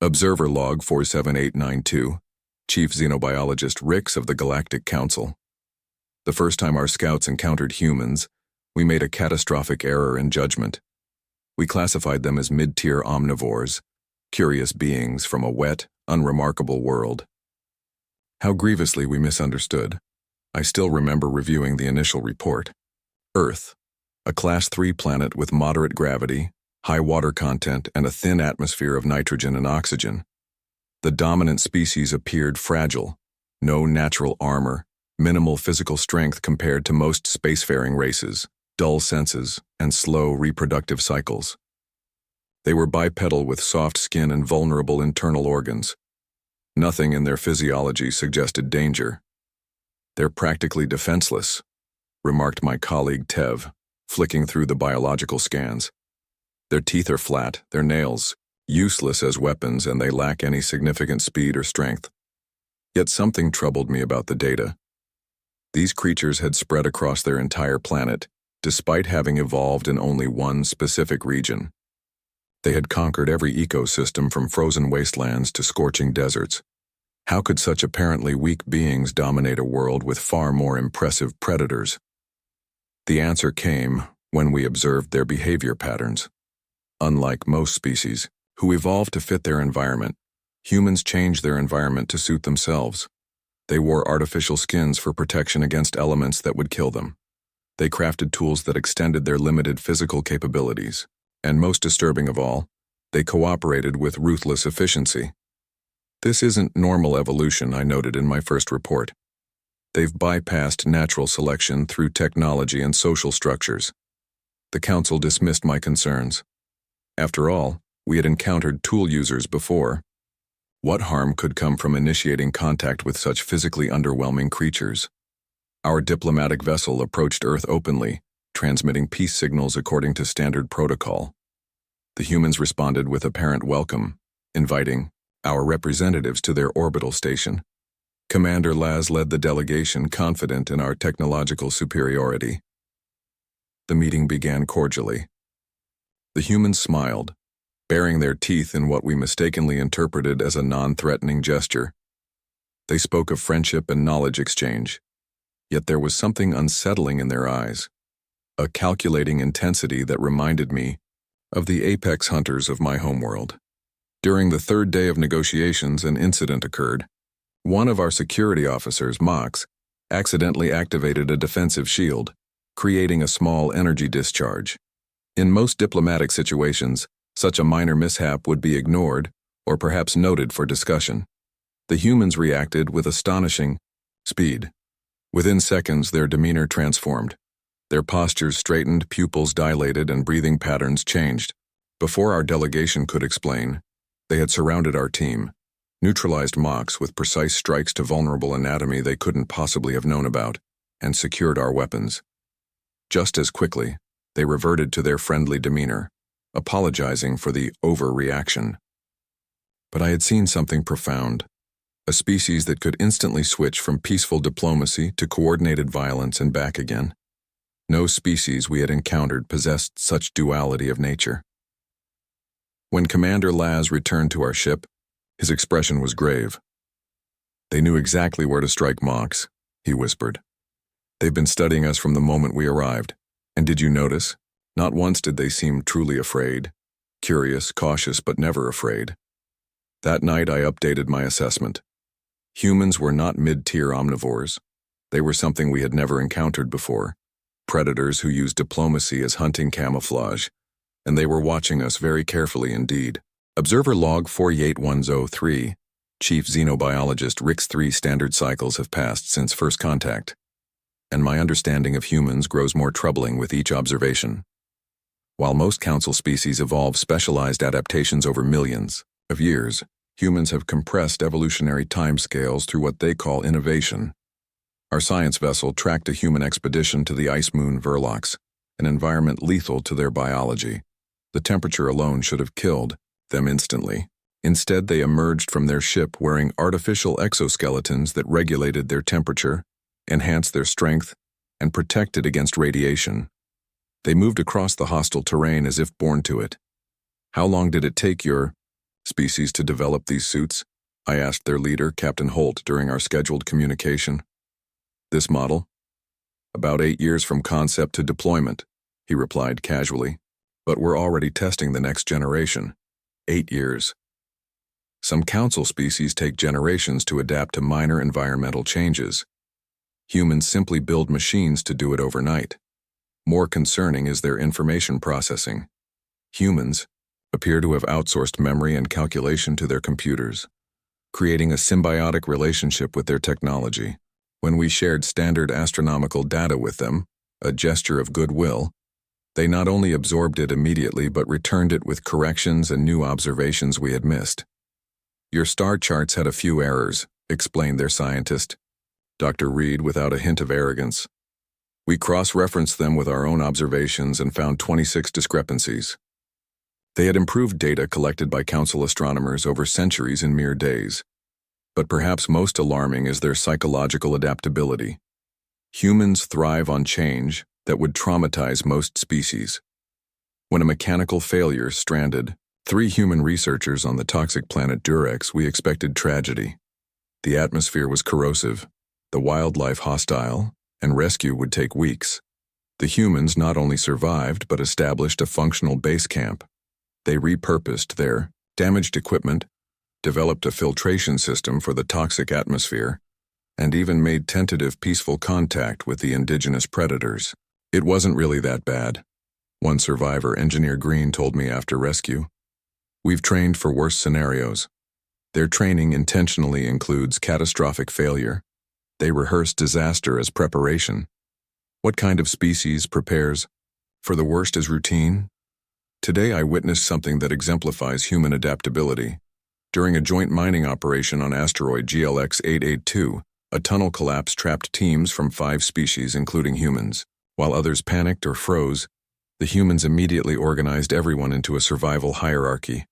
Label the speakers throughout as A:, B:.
A: Observer Log 47892, Chief Xenobiologist Rix of the Galactic Council. The first time our scouts encountered humans, we made a catastrophic error in judgment. We classified them as mid-tier omnivores, curious beings from a wet, unremarkable world. How grievously we misunderstood. I still remember reviewing the initial report. Earth, a Class 3 planet with moderate gravity, high water content, and a thin atmosphere of nitrogen and oxygen. The dominant species appeared fragile, no natural armor, minimal physical strength compared to most spacefaring races, dull senses, and slow reproductive cycles. They were bipedal with soft skin and vulnerable internal organs. Nothing in their physiology suggested danger. "They're practically defenseless," remarked my colleague Tev, flicking through the biological scans. "Their teeth are flat, their nails useless as weapons, and they lack any significant speed or strength." Yet something troubled me about the data. These creatures had spread across their entire planet, despite having evolved in only one specific region. They had conquered every ecosystem from frozen wastelands to scorching deserts. How could such apparently weak beings dominate a world with far more impressive predators? The answer came when we observed their behavior patterns. Unlike most species, who evolved to fit their environment, humans changed their environment to suit themselves. They wore artificial skins for protection against elements that would kill them. They crafted tools that extended their limited physical capabilities. And most disturbing of all, they cooperated with ruthless efficiency. This isn't normal evolution, I noted in my first report. They've bypassed natural selection through technology and social structures. The Council dismissed my concerns. After all, we had encountered tool users before. What harm could come from initiating contact with such physically underwhelming creatures? Our diplomatic vessel approached Earth openly, transmitting peace signals according to standard protocol. The humans responded with apparent welcome, inviting our representatives to their orbital station. Commander Laz led the delegation, confident in our technological superiority. The meeting began cordially. The humans smiled, baring their teeth in what we mistakenly interpreted as a non-threatening gesture. They spoke of friendship and knowledge exchange, yet there was something unsettling in their eyes, a calculating intensity that reminded me of the apex hunters of my homeworld. During the third day of negotiations, an incident occurred. One of our security officers, Mox, accidentally activated a defensive shield, creating a small energy discharge. In most diplomatic situations, such a minor mishap would be ignored or perhaps noted for discussion. The humans reacted with astonishing speed. Within seconds, their demeanor transformed. Their postures straightened, pupils dilated, and breathing patterns changed. Before our delegation could explain, they had surrounded our team, neutralized Mox with precise strikes to vulnerable anatomy they couldn't possibly have known about, and secured our weapons. Just as quickly, they reverted to their friendly demeanor, apologizing for the overreaction. But I had seen something profound, a species that could instantly switch from peaceful diplomacy to coordinated violence and back again. No species we had encountered possessed such duality of nature. When Commander Laz returned to our ship, his expression was grave. "They knew exactly where to strike Mox," he whispered. "They've been studying us from the moment we arrived. And did you notice? Not once did they seem truly afraid. Curious, cautious, but never afraid." That night I updated my assessment. Humans were not mid-tier omnivores. They were something we had never encountered before. Predators who used diplomacy as hunting camouflage, and they were watching us very carefully indeed. Observer Log 48103, Chief Xenobiologist Rix 3 standard cycles have passed since first contact, and my understanding of humans grows more troubling with each observation. While most council species evolve specialized adaptations over millions of years, humans have compressed evolutionary timescales through what they call innovation. Our science vessel tracked a human expedition to the ice moon Verlox, an environment lethal to their biology. The temperature alone should have killed them instantly. Instead, they emerged from their ship wearing artificial exoskeletons that regulated their temperature, enhanced their strength, and protected against radiation. They moved across the hostile terrain as if born to it. "How long did it take your species to develop these suits? I asked their leader, Captain Holt, during our scheduled communication. This model? About 8 years from concept to deployment, he replied casually. But we're already testing the next generation. 8 years. Some council species take generations to adapt to minor environmental changes. Humans simply build machines to do it overnight. More concerning is their information processing. Humans appear to have outsourced memory and calculation to their computers, creating a symbiotic relationship with their technology. When we shared standard astronomical data with them, a gesture of goodwill, they not only absorbed it immediately but returned it with corrections and new observations we had missed. Your star charts had a few errors, explained their scientist, Dr. Reed, without a hint of arrogance. We cross-referenced them with our own observations and found 26 discrepancies. They had improved data collected by council astronomers over centuries in mere days. But perhaps most alarming is their psychological adaptability. Humans thrive on change that would traumatize most species. When a mechanical failure stranded 3 human researchers on the toxic planet Durex, we expected tragedy. The atmosphere was corrosive, the wildlife hostile, and rescue would take weeks. The humans not only survived but established a functional base camp. They repurposed their damaged equipment, developed a filtration system for the toxic atmosphere, and even made tentative peaceful contact with the indigenous predators. It wasn't really that bad, one survivor, Engineer Green, told me after rescue. We've trained for worse scenarios. Their training intentionally includes catastrophic failure. They rehearse disaster as preparation. What kind of species prepares for the worst as routine? Today I witnessed something that exemplifies human adaptability. During a joint mining operation on asteroid GLX 882, a tunnel collapse trapped teams from 5 species, including humans. While others panicked or froze, the humans immediately organized everyone into a survival hierarchy.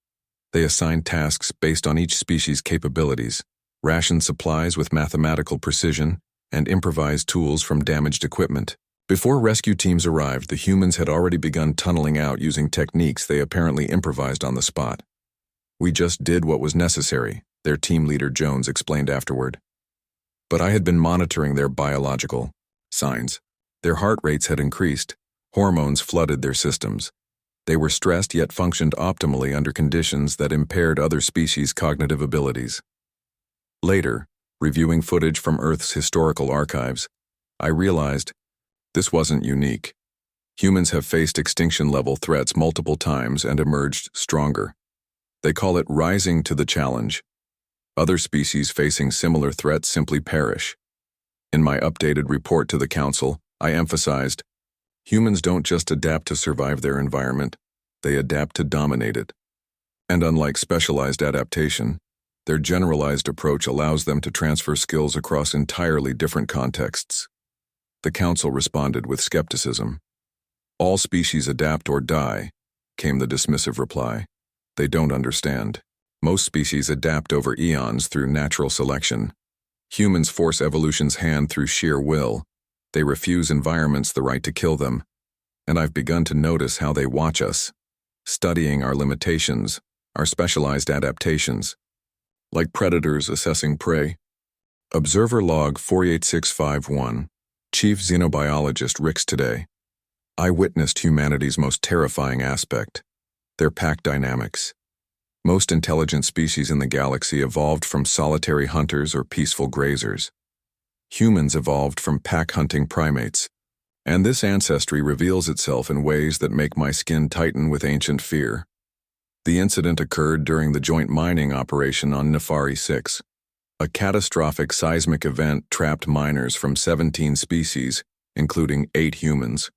A: They assigned tasks based on each species' capabilities, rationed supplies with mathematical precision, and improvised tools from damaged equipment. Before rescue teams arrived, the humans had already begun tunneling out using techniques they apparently improvised on the spot. We just did what was necessary, their team leader Jones explained afterward. But I had been monitoring their biological signs. Their heart rates had increased, hormones flooded their systems. They were stressed yet functioned optimally under conditions that impaired other species' cognitive abilities. Later, reviewing footage from Earth's historical archives, I realized this wasn't unique. Humans have faced extinction-level threats multiple times and emerged stronger. They call it rising to the challenge. Other species facing similar threats simply perish. In my updated report to the Council, I emphasized, humans don't just adapt to survive their environment, they adapt to dominate it. And unlike specialized adaptation, their generalized approach allows them to transfer skills across entirely different contexts. The Council responded with skepticism. All species adapt or die, came the dismissive reply. They don't understand. Most species adapt over eons through natural selection. Humans force evolution's hand through sheer will. They refuse environments the right to kill them. And I've begun to notice how they watch us, studying our limitations, our specialized adaptations, like predators assessing prey. Observer Log 48651, Chief Xenobiologist Rix today. I witnessed humanity's most terrifying aspect, their pack dynamics. Most intelligent species in the galaxy evolved from solitary hunters or peaceful grazers. Humans evolved from pack-hunting primates, and this ancestry reveals itself in ways that make my skin tighten with ancient fear. The incident occurred during the joint mining operation on Nefari 6. A catastrophic seismic event trapped miners from 17 species, including 8 humans,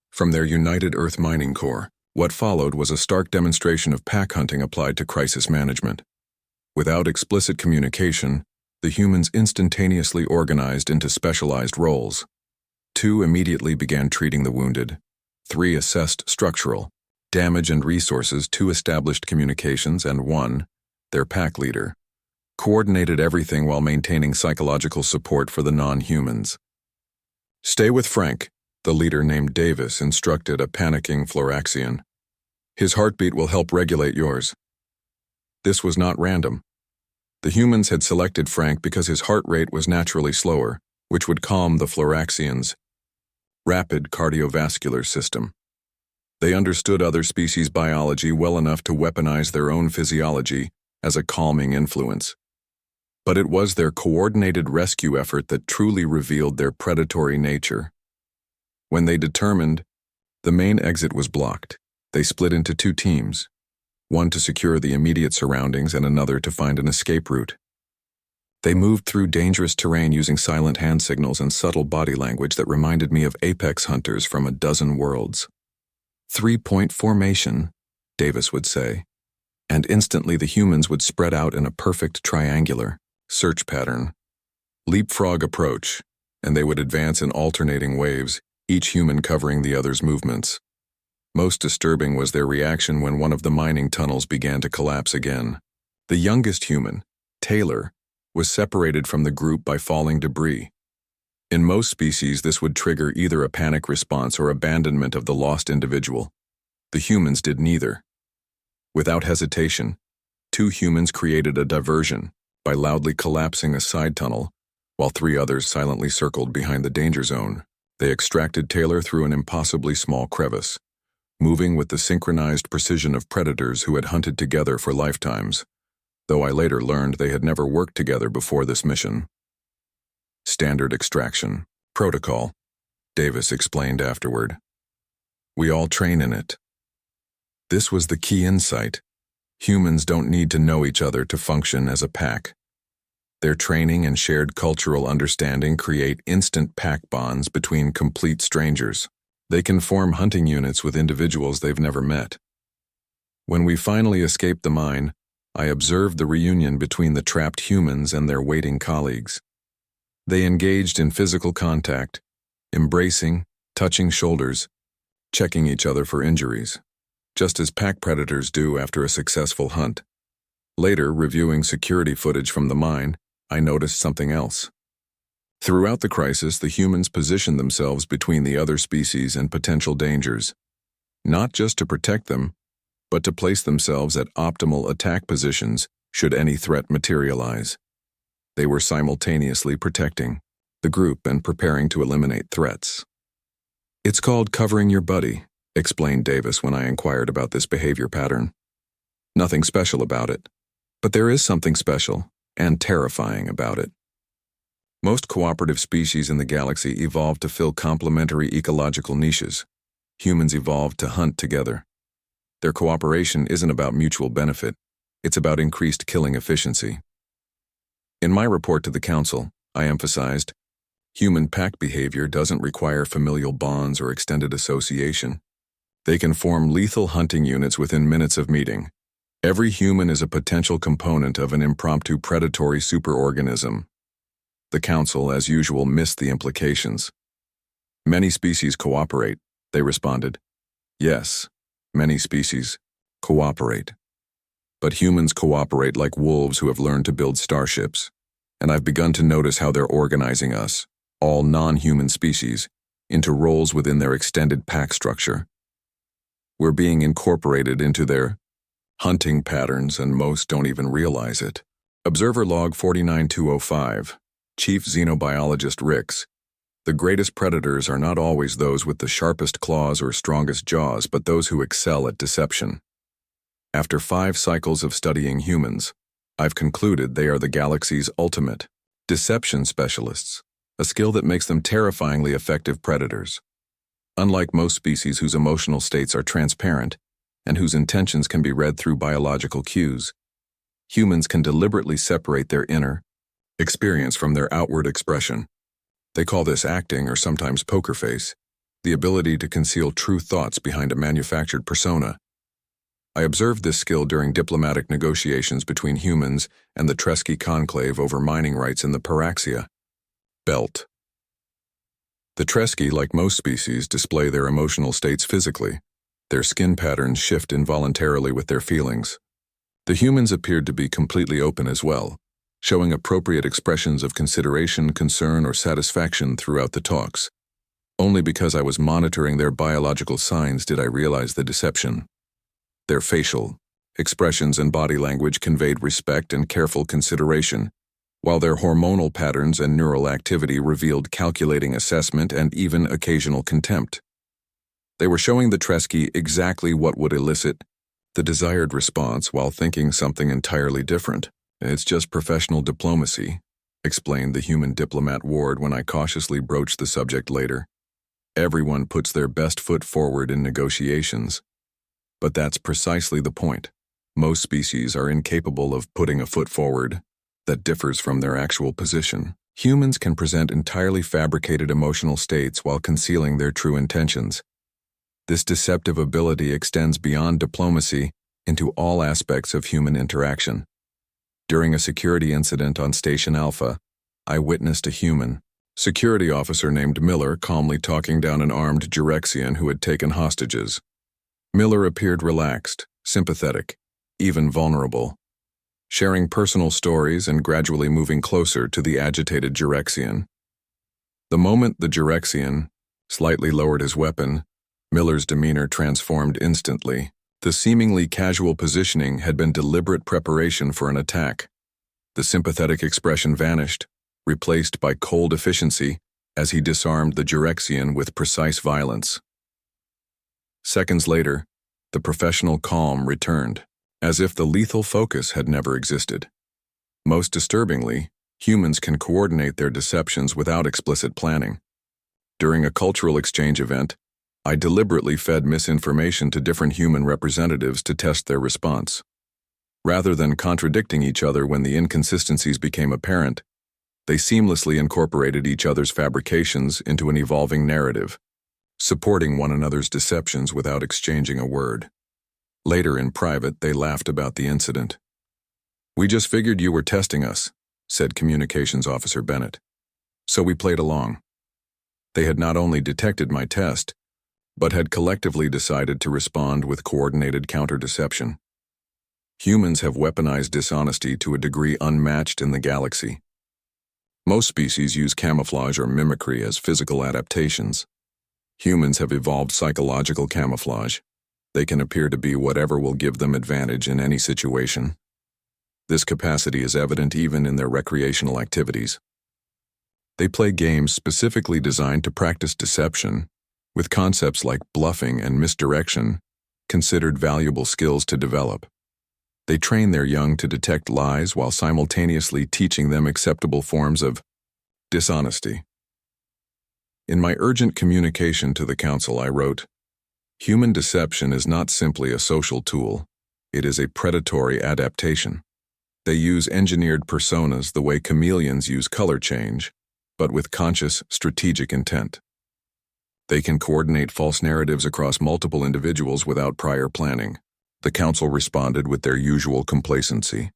A: from their United Earth Mining Corps. What followed was a stark demonstration of pack hunting applied to crisis management. Without explicit communication, the humans instantaneously organized into specialized roles. 2 immediately began treating the wounded. 3 assessed structural damage and resources. 2 established communications, and 1, their pack leader, coordinated everything while maintaining psychological support for the non-humans. "Stay with Frank," the leader named Davis instructed a panicking Floraxian. "His heartbeat will help regulate yours." This was not random. The humans had selected Frank because his heart rate was naturally slower, which would calm the Floraxians' rapid cardiovascular system. They understood other species' biology well enough to weaponize their own physiology as a calming influence. But it was their coordinated rescue effort that truly revealed their predatory nature. When they determined the main exit was blocked, they split into two teams, one to secure the immediate surroundings and another to find an escape route. They moved through dangerous terrain using silent hand signals and subtle body language that reminded me of apex hunters from a dozen worlds. 3-point formation, Davis would say, and instantly the humans would spread out in a perfect triangular search pattern. Leapfrog approach, and they would advance in alternating waves, each human covering the other's movements. Most disturbing was their reaction when one of the mining tunnels began to collapse again. The youngest human, Taylor, was separated from the group by falling debris. In most species, this would trigger either a panic response or abandonment of the lost individual. The humans did neither. Without hesitation, two humans created a diversion by loudly collapsing a side tunnel, while three others silently circled behind the danger zone. They extracted Taylor through an impossibly small crevice, moving with the synchronized precision of predators who had hunted together for lifetimes, though I later learned they had never worked together before this mission. Standard extraction protocol, Davis explained afterward. We all train in it. This was the key insight. Humans don't need to know each other to function as a pack. Their training and shared cultural understanding create instant pack bonds between complete strangers. They can form hunting units with individuals they've never met. When we finally escaped the mine, I observed the reunion between the trapped humans and their waiting colleagues. They engaged in physical contact, embracing, touching shoulders, checking each other for injuries, just as pack predators do after a successful hunt. Later, reviewing security footage from the mine, I noticed something else. Throughout the crisis, the humans positioned themselves between the other species and potential dangers, not just to protect them, but to place themselves at optimal attack positions should any threat materialize. They were simultaneously protecting the group and preparing to eliminate threats. It's called covering your buddy, explained Davis when I inquired about this behavior pattern. Nothing special about it, but there is something special and terrifying about it. Most cooperative species in the galaxy evolved to fill complementary ecological niches. Humans evolved to hunt together. Their cooperation isn't about mutual benefit, it's about increased killing efficiency. In my report to the Council, I emphasized, human pack behavior doesn't require familial bonds or extended association. They can form lethal hunting units within minutes of meeting. Every human is a potential component of an impromptu predatory superorganism. The Council, as usual, missed the implications. Many species cooperate, they responded. Yes, many species cooperate. But humans cooperate like wolves who have learned to build starships, and I've begun to notice how they're organizing us, all non-human species, into roles within their extended pack structure. We're being incorporated into their hunting patterns, and most don't even realize it. Observer Log 49205, Chief Xenobiologist Rix. The greatest predators are not always those with the sharpest claws or strongest jaws, but those who excel at deception. After 5 cycles of studying humans, I've concluded they are the galaxy's ultimate deception specialists, a skill that makes them terrifyingly effective predators. Unlike most species whose emotional states are transparent and whose intentions can be read through biological cues, humans can deliberately separate their inner experience from their outward expression. They call this acting, or sometimes poker face, the ability to conceal true thoughts behind a manufactured persona. I observed this skill during diplomatic negotiations between humans and the Tresky conclave over mining rights in the Paraxia belt. The Tresky, like most species, display their emotional states physically. Their skin patterns shift involuntarily with their feelings. The humans appeared to be completely open as well, showing appropriate expressions of consideration, concern, or satisfaction throughout the talks. Only because I was monitoring their biological signs did I realize the deception. Their facial Expressions and body language conveyed respect and careful consideration, while their hormonal patterns and neural activity revealed calculating assessment and even occasional contempt. They were showing the Tresky exactly what would elicit the desired response while thinking something entirely different. "It's just professional diplomacy," explained the human diplomat Ward when I cautiously broached the subject later. "Everyone puts their best foot forward in negotiations." But that's precisely the point. Most species are incapable of putting a foot forward that differs from their actual position. Humans can present entirely fabricated emotional states while concealing their true intentions. This deceptive ability extends beyond diplomacy into all aspects of human interaction. During a security incident on Station Alpha, I witnessed a human security officer named Miller calmly talking down an armed Jurexian who had taken hostages. Miller appeared relaxed, sympathetic, even vulnerable, sharing personal stories and gradually moving closer to the agitated Jurexian. The moment the Jurexian slightly lowered his weapon, Miller's demeanor transformed instantly. The seemingly casual positioning had been deliberate preparation for an attack. The sympathetic expression vanished, replaced by cold efficiency as he disarmed the Jurexian with precise violence. Seconds later, the professional calm returned, as if the lethal focus had never existed. Most disturbingly, humans can coordinate their deceptions without explicit planning. During a cultural exchange event, I deliberately fed misinformation to different human representatives to test their response. Rather than contradicting each other when the inconsistencies became apparent, they seamlessly incorporated each other's fabrications into an evolving narrative, supporting one another's deceptions without exchanging a word. Later in private, they laughed about the incident. "We just figured you were testing us," said Communications Officer Bennett. "So we played along." They had not only detected my test, but had collectively decided to respond with coordinated counter-deception. Humans have weaponized dishonesty to a degree unmatched in the galaxy. Most species use camouflage or mimicry as physical adaptations. Humans have evolved psychological camouflage. They can appear to be whatever will give them advantage in any situation. This capacity is evident even in their recreational activities. They play games specifically designed to practice deception, with concepts like bluffing and misdirection considered valuable skills to develop. They train their young to detect lies while simultaneously teaching them acceptable forms of dishonesty. In my urgent communication to the Council, I wrote, "Human deception is not simply a social tool, it is a predatory adaptation. They use engineered personas the way chameleons use color change, but with conscious, strategic intent. They can coordinate false narratives across multiple individuals without prior planning." The Council responded with their usual complacency.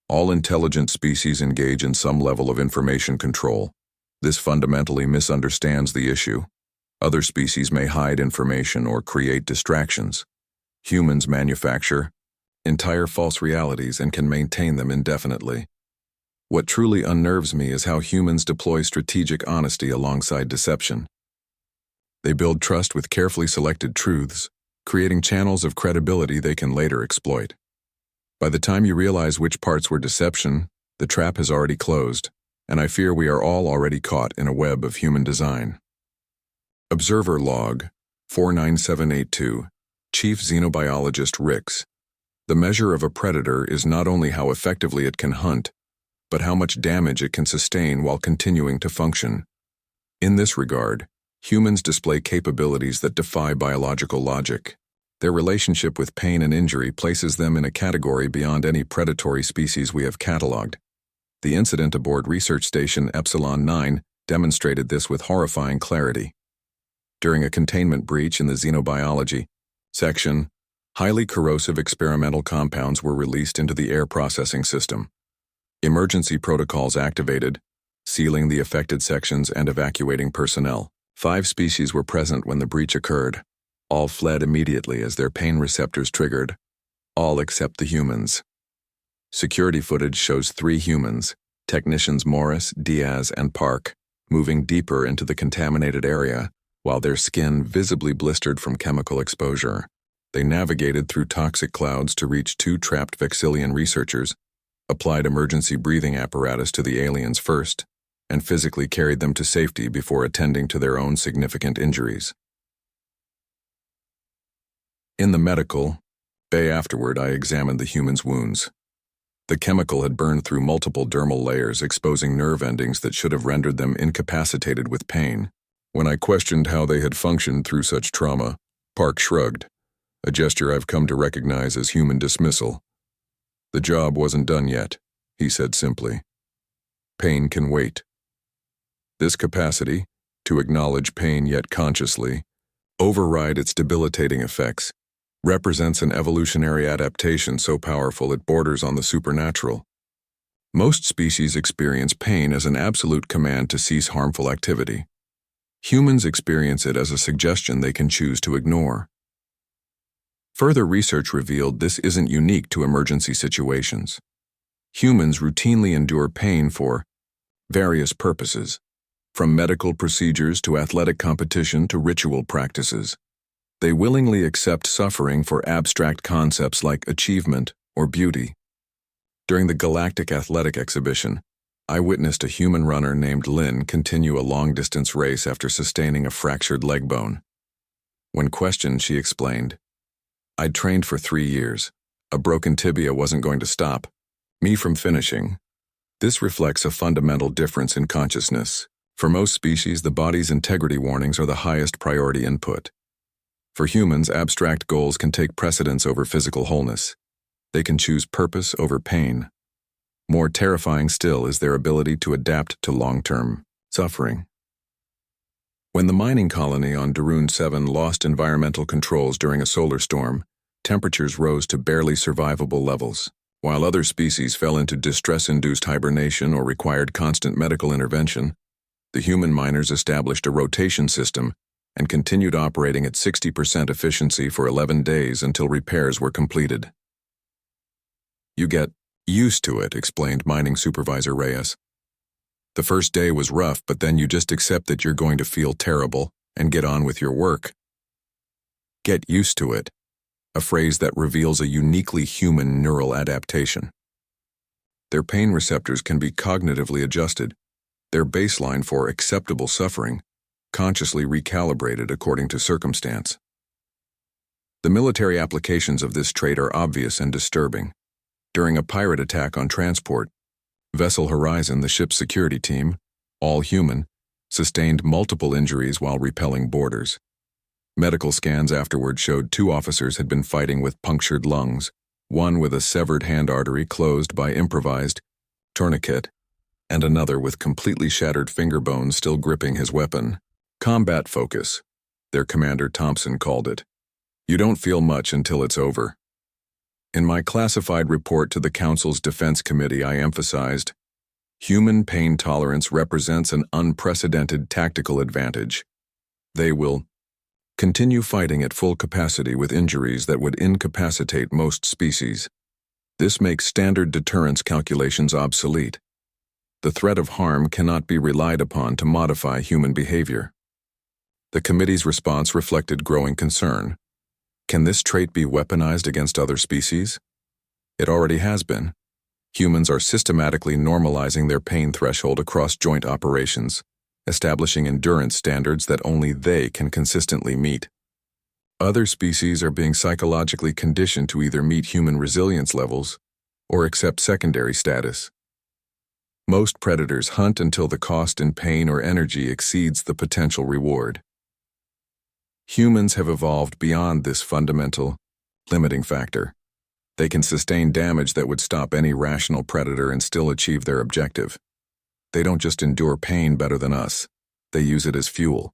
A: "All intelligent species engage in some level of information control. This fundamentally misunderstands the issue. Other species may hide information or create distractions. Humans manufacture entire false realities and can maintain them indefinitely. What truly unnerves me is how humans deploy strategic honesty alongside deception. They build trust with carefully selected truths, creating channels of credibility they can later exploit. By the time you realize which parts were deception, the trap has already closed, and I fear we are all already caught in a web of human design." Observer Log 49782, Chief Xenobiologist Ricks. "The measure of a predator is not only how effectively it can hunt, but how much damage it can sustain while continuing to function. In this regard, humans display capabilities that defy biological logic. Their relationship with pain and injury places them in a category beyond any predatory species we have cataloged. The incident aboard Research Station Epsilon 9 demonstrated this with horrifying clarity. During a containment breach in the Xenobiology section, highly corrosive experimental compounds were released into the air processing system. Emergency protocols activated, sealing the affected sections and evacuating personnel. 5 species were present when the breach occurred. All fled immediately as their pain receptors triggered. All except the humans. Security footage shows 3 humans, technicians Morris, Diaz, and Park, moving deeper into the contaminated area, while their skin visibly blistered from chemical exposure. They navigated through toxic clouds to reach two trapped Vexillian researchers, applied emergency breathing apparatus to the aliens first, and physically carried them to safety before attending to their own significant injuries. In the medical bay afterward, I examined the human's wounds. The chemical had burned through multiple dermal layers, exposing nerve endings that should have rendered them incapacitated with pain. When I questioned how they had functioned through such trauma, Park shrugged, a gesture I've come to recognize as human dismissal. The job wasn't done yet, he said simply. Pain can wait. This capacity, to acknowledge pain yet consciously, override its debilitating effects, represents an evolutionary adaptation so powerful it borders on the supernatural. Most species experience pain as an absolute command to cease harmful activity. Humans experience it as a suggestion they can choose to ignore. Further research revealed this isn't unique to emergency situations. Humans routinely endure pain for various purposes, from medical procedures to athletic competition to ritual practices. They willingly accept suffering for abstract concepts like achievement or beauty. During the Galactic Athletic Exhibition, I witnessed a human runner named Lynn continue a long-distance race after sustaining a fractured leg bone. When questioned, she explained, "I'd trained for 3 years. A broken tibia wasn't going to stop me from finishing." This reflects a fundamental difference in consciousness. For most species, the body's integrity warnings are the highest priority input. For humans, abstract goals can take precedence over physical wholeness. They can choose purpose over pain. More terrifying still is their ability to adapt to long-term suffering. When the mining colony on Darun 7 lost environmental controls during a solar storm, temperatures rose to barely survivable levels. While other species fell into distress-induced hibernation or required constant medical intervention, the human miners established a rotation system and continued operating at 60% efficiency for 11 days until repairs were completed. "You get used to it," explained mining supervisor Reyes. "The first day was rough, but then you just accept that you're going to feel terrible and get on with your work." Get used to it, a phrase that reveals a uniquely human neural adaptation. Their pain receptors can be cognitively adjusted, their baseline for acceptable suffering consciously recalibrated according to circumstance. The military applications of this trait are obvious and disturbing. During a pirate attack on transport, Vessel Horizon, the ship's security team, all human, sustained multiple injuries while repelling boarders. Medical scans afterward showed 2 officers had been fighting with punctured lungs, one with a severed hand artery closed by improvised tourniquet, and another with completely shattered finger bones still gripping his weapon. Combat focus, their commander Thompson called it. You don't feel much until it's over. In my classified report to the Council's Defense Committee, I emphasized, human pain tolerance represents an unprecedented tactical advantage. They will continue fighting at full capacity with injuries that would incapacitate most species. This makes standard deterrence calculations obsolete. The threat of harm cannot be relied upon to modify human behavior. The committee's response reflected growing concern. Can this trait be weaponized against other species? It already has been. Humans are systematically normalizing their pain threshold across joint operations, establishing endurance standards that only they can consistently meet. Other species are being psychologically conditioned to either meet human resilience levels or accept secondary status. Most predators hunt until the cost in pain or energy exceeds the potential reward. Humans have evolved beyond this fundamental, limiting factor. They can sustain damage that would stop any rational predator and still achieve their objective. They don't just endure pain better than us, they use it as fuel.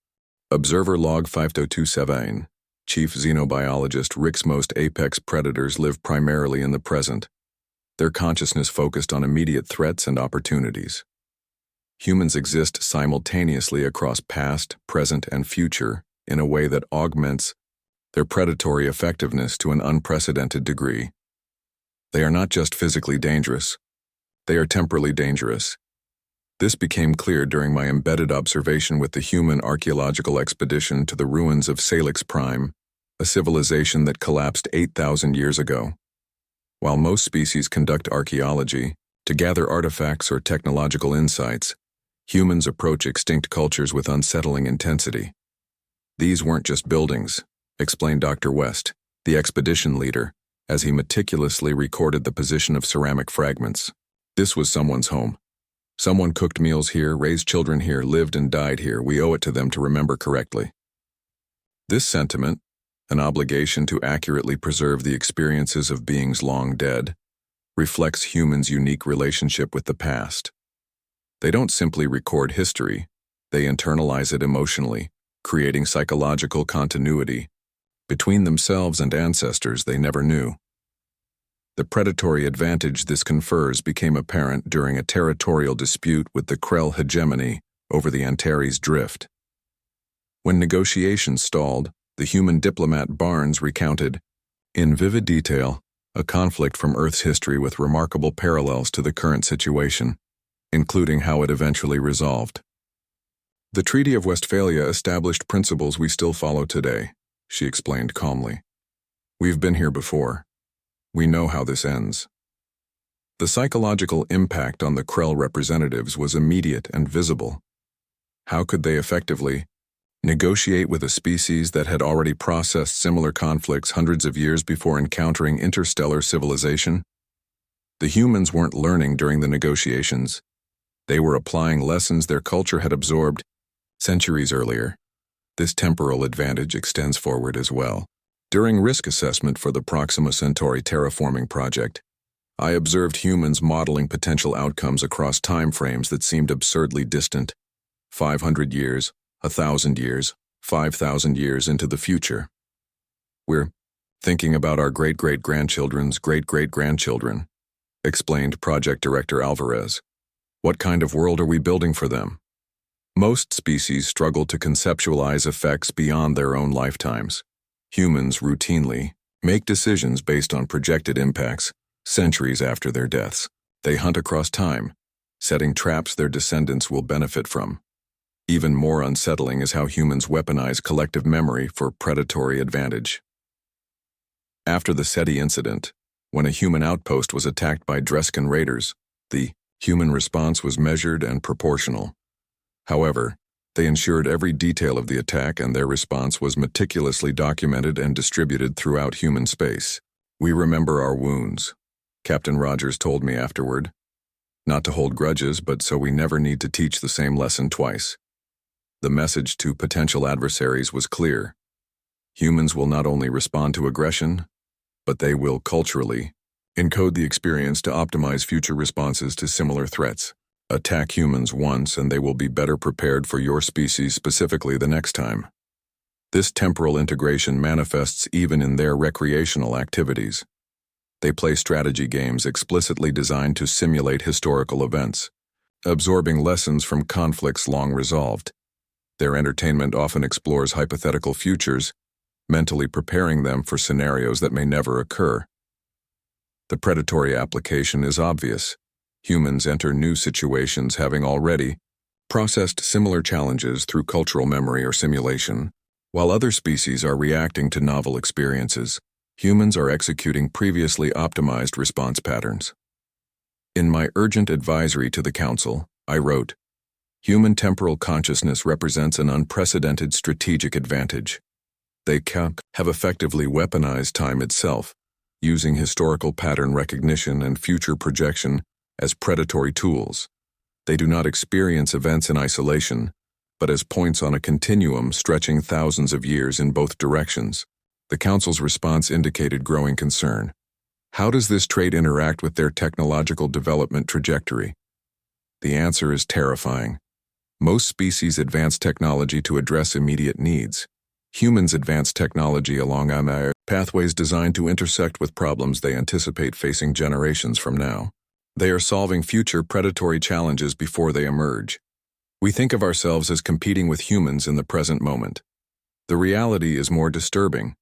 A: Observer Log 5027. Chief Xenobiologist Rick's most apex predators live primarily in the present. Their consciousness focused on immediate threats and opportunities. Humans exist simultaneously across past, present, and future in a way that augments their predatory effectiveness to an unprecedented degree. They are not just physically dangerous, they are temporally dangerous. This became clear during my embedded observation with the human archaeological expedition to the ruins of Salix Prime, a civilization that collapsed 8,000 years ago. While most species conduct archaeology to gather artifacts or technological insights, humans approach extinct cultures with unsettling intensity. These weren't just buildings, explained Dr. West, the expedition leader, as he meticulously recorded the position of ceramic fragments. This was someone's home. Someone cooked meals here, raised children here, lived and died here. We owe it to them to remember correctly. This sentiment, an obligation to accurately preserve the experiences of beings long dead, reflects humans' unique relationship with the past. They don't simply record history, they internalize it emotionally, creating psychological continuity between themselves and ancestors they never knew. The predatory advantage this confers became apparent during a territorial dispute with the Krell hegemony over the Antares Drift. When negotiations stalled, the human diplomat Barnes recounted, in vivid detail, a conflict from Earth's history with remarkable parallels to the current situation, including how it eventually resolved. The Treaty of Westphalia established principles we still follow today, she explained calmly. We've been here before. We know how this ends. The psychological impact on the Krell representatives was immediate and visible. How could they effectively negotiate with a species that had already processed similar conflicts hundreds of years before encountering interstellar civilization? The humans weren't learning during the negotiations. They were applying lessons their culture had absorbed centuries earlier. This temporal advantage extends forward as well. During risk assessment for the Proxima Centauri terraforming project, I observed humans modeling potential outcomes across time frames that seemed absurdly distant, 500 years, 1,000 years, 5,000 years into the future. We're thinking about our great-great-grandchildren's great-great-grandchildren, explained Project Director Alvarez. What kind of world are we building for them? Most species struggle to conceptualize effects beyond their own lifetimes. Humans routinely make decisions based on projected impacts centuries after their deaths. They hunt across time, setting traps their descendants will benefit from. Even more unsettling is how humans weaponize collective memory for predatory advantage. After the SETI incident, when a human outpost was attacked by Dreskin raiders, the human response was measured and proportional. However, they ensured every detail of the attack and their response was meticulously documented and distributed throughout human space. We remember our wounds, Captain Rogers told me afterward. Not to hold grudges, but so we never need to teach the same lesson twice. The message to potential adversaries was clear. Humans will not only respond to aggression, but they will culturally encode the experience to optimize future responses to similar threats. Attack humans once and they will be better prepared for your species specifically the next time. This temporal integration manifests even in their recreational activities. They play strategy games explicitly designed to simulate historical events, absorbing lessons from conflicts long resolved. Their entertainment often explores hypothetical futures, mentally preparing them for scenarios that may never occur. The predatory application is obvious. Humans enter new situations having already processed similar challenges through cultural memory or simulation, while other species are reacting to novel experiences. Humans are executing previously optimized response patterns. In my urgent advisory to the Council, I wrote, "Human temporal consciousness represents an unprecedented strategic advantage. They have effectively weaponized time itself, using historical pattern recognition and future projection as predatory tools. They do not experience events in isolation, but as points on a continuum stretching thousands of years in both directions." The Council's response indicated growing concern. How does this trait interact with their technological development trajectory? The answer is terrifying. Most species advance technology to address immediate needs. Humans advance technology along pathways designed to intersect with problems they anticipate facing generations from now. They are solving future predatory challenges before they emerge. We think of ourselves as competing with humans in the present moment. The reality is more disturbing.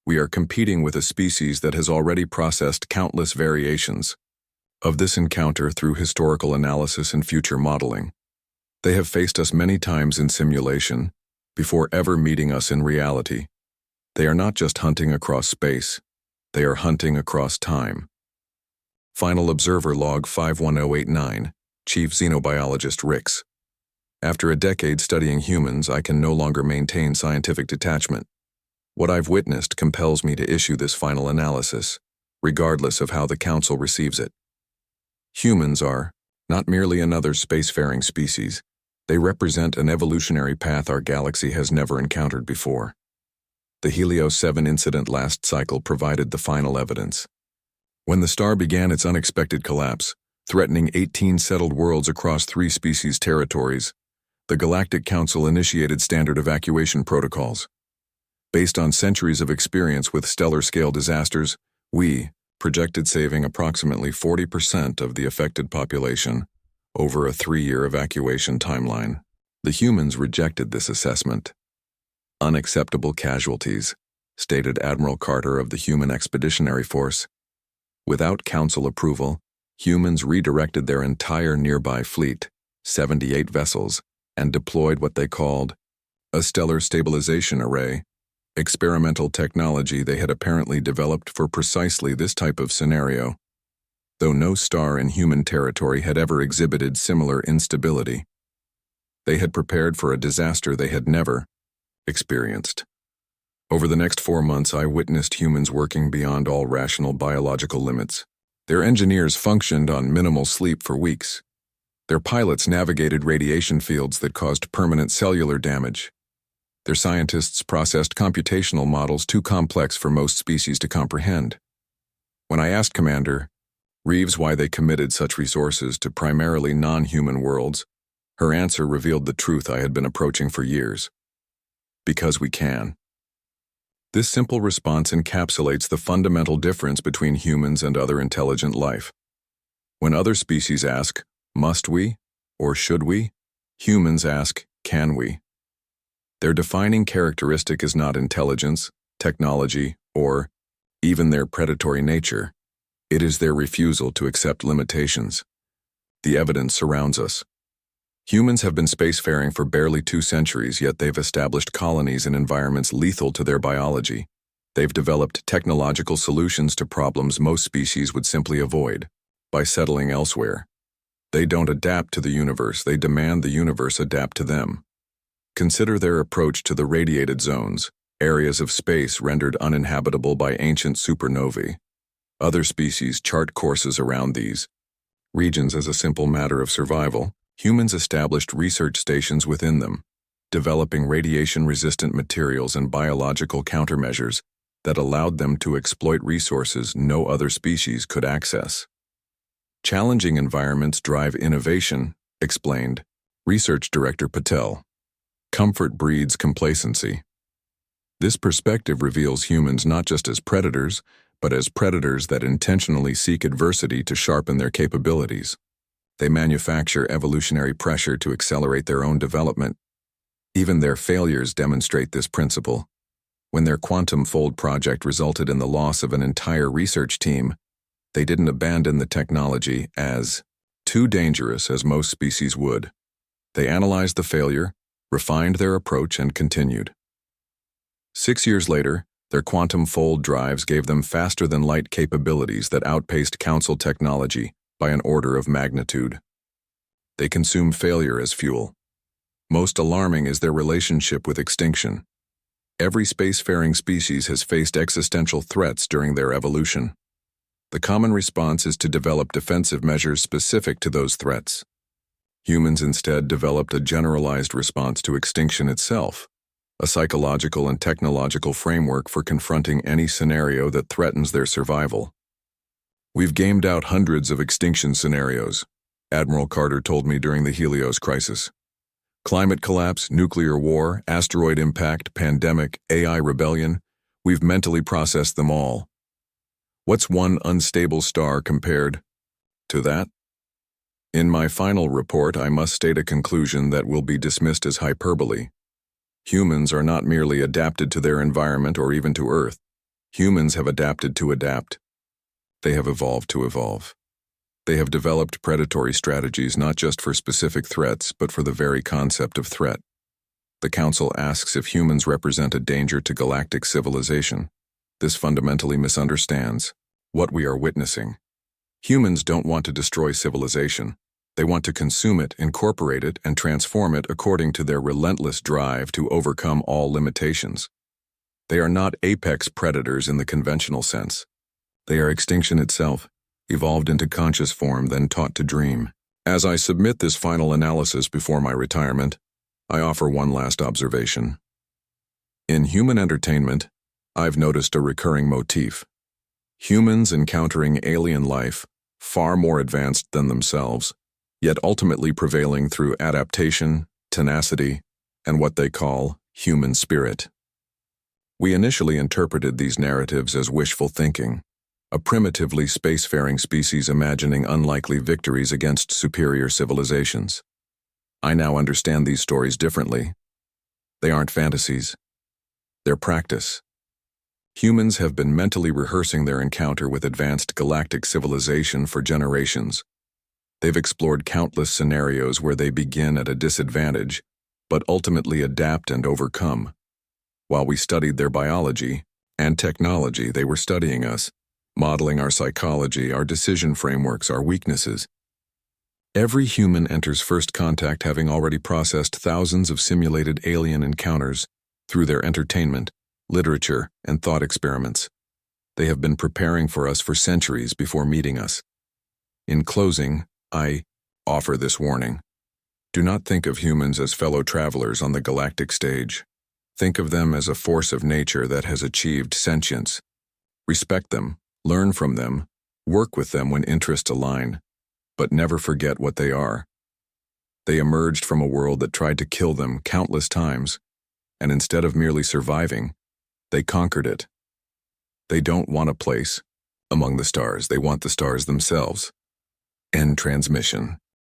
A: We are competing with a species that has already processed countless variations of this encounter through historical analysis and future modeling. They have faced us many times in simulation, before ever meeting us in reality. They are not just hunting across space, they are hunting across time. Final Observer Log 51089, Chief Xenobiologist Ricks. After a decade studying humans, I can no longer maintain scientific detachment. What I've witnessed compels me to issue this final analysis, regardless of how the Council receives it. Humans are not merely another spacefaring species, they represent an evolutionary path our galaxy has never encountered before. The Helios 7 incident last cycle provided the final evidence. When the star began its unexpected collapse, threatening 18 settled worlds across 3 species' territories, the Galactic Council initiated standard evacuation protocols. Based on centuries of experience with stellar-scale disasters, we projected saving approximately 40% of the affected population over a 3-year evacuation timeline. The humans rejected this assessment. Unacceptable casualties, stated Admiral Carter of the Human Expeditionary Force. Without Council approval, humans redirected their entire nearby fleet, 78 vessels, and deployed what they called a stellar stabilization array, experimental technology they had apparently developed for precisely this type of scenario, though no star in human territory had ever exhibited similar instability. They had prepared for a disaster they had never experienced. Over the next 4 months, I witnessed humans working beyond all rational biological limits. Their engineers functioned on minimal sleep for weeks. Their pilots navigated radiation fields that caused permanent cellular damage. Their scientists processed computational models too complex for most species to comprehend. When I asked Commander Reeves why they committed such resources to primarily non-human worlds, her answer revealed the truth I had been approaching for years. Because we can. This simple response encapsulates the fundamental difference between humans and other intelligent life. When other species ask, must we, or should we, humans ask, can we? Their defining characteristic is not intelligence, technology, or even their predatory nature. It is their refusal to accept limitations. The evidence surrounds us. Humans have been spacefaring for barely 2 centuries, yet they've established colonies in environments lethal to their biology. They've developed technological solutions to problems most species would simply avoid by settling elsewhere. They don't adapt to the universe, they demand the universe adapt to them. Consider their approach to the radiated zones, areas of space rendered uninhabitable by ancient supernovae. Other species chart courses around these regions as a simple matter of survival. Humans established research stations within them, developing radiation-resistant materials and biological countermeasures that allowed them to exploit resources no other species could access. Challenging environments drive innovation, explained Research Director Patel. Comfort breeds complacency. This perspective reveals humans not just as predators, but as predators that intentionally seek adversity to sharpen their capabilities. They manufacture evolutionary pressure to accelerate their own development. Even their failures demonstrate this principle. When their quantum fold project resulted in the loss of an entire research team, they didn't abandon the technology as too dangerous as most species would. They analyzed the failure, refined their approach, and continued. 6 years later, their quantum fold drives gave them faster-than-light capabilities that outpaced Council technology by an order of magnitude. They consume failure as fuel. Most alarming is their relationship with extinction. Every spacefaring species has faced existential threats during their evolution. The common response is to develop defensive measures specific to those threats. Humans instead developed a generalized response to extinction itself, a psychological and technological framework for confronting any scenario that threatens their survival. We've gamed out hundreds of extinction scenarios, Admiral Carter told me during the Helios crisis. Climate collapse, nuclear war, asteroid impact, pandemic, AI rebellion, we've mentally processed them all. What's one unstable star compared to that? In my final report, I must state a conclusion that will be dismissed as hyperbole. Humans are not merely adapted to their environment or even to Earth. Humans have adapted to adapt. They have evolved to evolve. They have developed predatory strategies not just for specific threats, but for the very concept of threat. The Council asks if humans represent a danger to galactic civilization. This fundamentally misunderstands what we are witnessing. Humans don't want to destroy civilization. They want to consume it, incorporate it, and transform it according to their relentless drive to overcome all limitations. They are not apex predators in the conventional sense. They are extinction itself, evolved into conscious form, then taught to dream. As I submit this final analysis before my retirement, I offer one last observation. In human entertainment, I've noticed a recurring motif. Humans encountering alien life, far more advanced than themselves, yet ultimately prevailing through adaptation, tenacity, and what they call human spirit. We initially interpreted these narratives as wishful thinking, a primitively spacefaring species imagining unlikely victories against superior civilizations. I now understand these stories differently. They aren't fantasies. They're practice. Humans have been mentally rehearsing their encounter with advanced galactic civilization for generations. They've explored countless scenarios where they begin at a disadvantage, but ultimately adapt and overcome. While we studied their biology and technology, they were studying us, modeling our psychology, our decision frameworks, our weaknesses. Every human enters first contact having already processed thousands of simulated alien encounters through their entertainment, literature, and thought experiments. They have been preparing for us for centuries before meeting us. In closing, I offer this warning. Do not think of humans as fellow travelers on the galactic stage. Think of them as a force of nature that has achieved sentience. Respect them, learn from them, work with them when interests align, but never forget what they are. They emerged from a world that tried to kill them countless times, and instead of merely surviving, they conquered it. They don't want a place among the stars, they want the stars themselves. End transmission.